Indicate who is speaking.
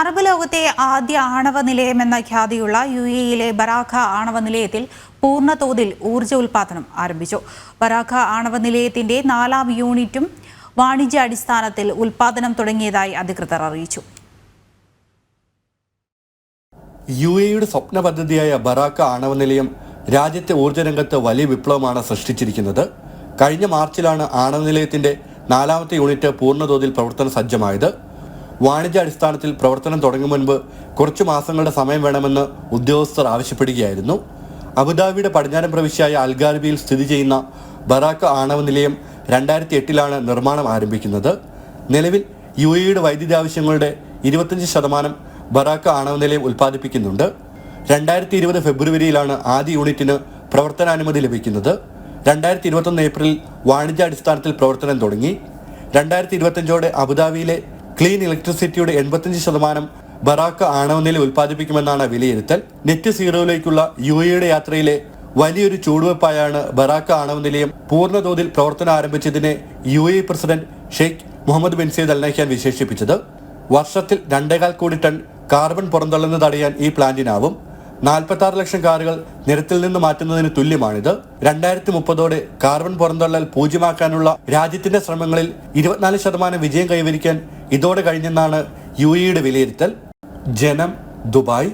Speaker 1: Arab ലോകത്തെ ആദ്യ ആണവ നിലയമെന്ന ഖ്യാതിയുള്ള UAE-യിലെ ബറാഖ ആണവ നിലയത്തിൽ പൂർണ്ണതോതിൽ ഊർജ്ജ ഉൽപ്പാദനം ആരംഭിച്ചു. ബറാഖ ആണവ നിലയത്തിന്റെ 4ാം യൂണിറ്റും വാണിജ്യാടിസ്ഥാനത്തിൽ ഉൽപ്പാദനം തുടങ്ങിയതായി അധികൃതർ അറിയിച്ചു.
Speaker 2: UAE-യുടെ സ്വപ്ന പദ്ധതിയായ ബറാഖ ആണവ നിലയം രാജ്യത്തെ ഊർജ്ജ രംഗത്ത് വലിയ വിപ്ലവമാണ് സൃഷ്ടിച്ചിരിക്കുന്നത്. കഴിഞ്ഞ മാർച്ചിലാണ് ആണവ നിലയത്തിന്റെ 4ാമത്തെ യൂണിറ്റ് പൂർണ്ണതോതിൽ പ്രവർത്തന സജ്ജമായത്. വാണിജ്യാടിസ്ഥാനത്തിൽ പ്രവർത്തനം തുടങ്ങും മുൻപ് കുറച്ചു മാസങ്ങളുടെ സമയം വേണമെന്ന് ഉദ്യോഗസ്ഥർ ആവശ്യപ്പെടുകയായിരുന്നു. അബുദാബിയുടെ പടിഞ്ഞാറൻ പ്രവിശ്യയായ അൽഗാർബിയിൽ സ്ഥിതി ചെയ്യുന്ന ബറാഖ ആണവ നിലയം 2008-ലാണ് നിർമ്മാണം ആരംഭിക്കുന്നത്. നിലവിൽ UAE-യുടെ വൈദ്യുതി ആവശ്യങ്ങളുടെ 25% ബറാഖ ആണവ നിലയം ഉൽപ്പാദിപ്പിക്കുന്നുണ്ട്. 2020 ഫെബ്രുവരിയിലാണ് ആദ്യ യൂണിറ്റിന് പ്രവർത്തനാനുമതി ലഭിക്കുന്നത്. 2021 ഏപ്രിലിൽ വാണിജ്യാടിസ്ഥാനത്തിൽ പ്രവർത്തനം തുടങ്ങി. 2025ഓടെ അബുദാബിയിലെ ക്ലീൻ ഇലക്ട്രിസിറ്റിയുടെ 85% ബറാഖ ആണവ നിലയം ഉൽപ്പാദിപ്പിക്കുമെന്നാണ് വിലയിരുത്തൽ. നെറ്റ് സീറോയിലേക്കുള്ള UAE-യുടെ യാത്രയിലെ വലിയൊരു ചുവടുവെപ്പായാണ് ബറാഖ ആണവ നിലയം പൂർണ്ണതോതിൽ പ്രവർത്തനം ആരംഭിച്ചതിനെ UAE president Sheikh Mohammed bin Zayed Al Nahyan വിശേഷിപ്പിച്ചത്. വർഷത്തിൽ 2.25 കോടി ടൺ കാർബൺ പുറന്തള്ളുന്നത് തടയാൻ ഈ പ്ലാന്റിനാവും. 46 ലക്ഷം കാറുകൾ നിരത്തിൽ നിന്ന് മാറ്റുന്നതിന് തുല്യമാണിത്. 2030ഓടെ കാർബൺ പുറന്തള്ളൽ പൂജ്യമാക്കാനുള്ള രാജ്യത്തിന്റെ ശ്രമങ്ങളിൽ 24% വിജയം കൈവരിക്കാൻ ഇതോടെ കഴിഞ്ഞെന്നാണ് UAE-യുടെ വിലയിരുത്തൽ. ജനം, ദുബായ്.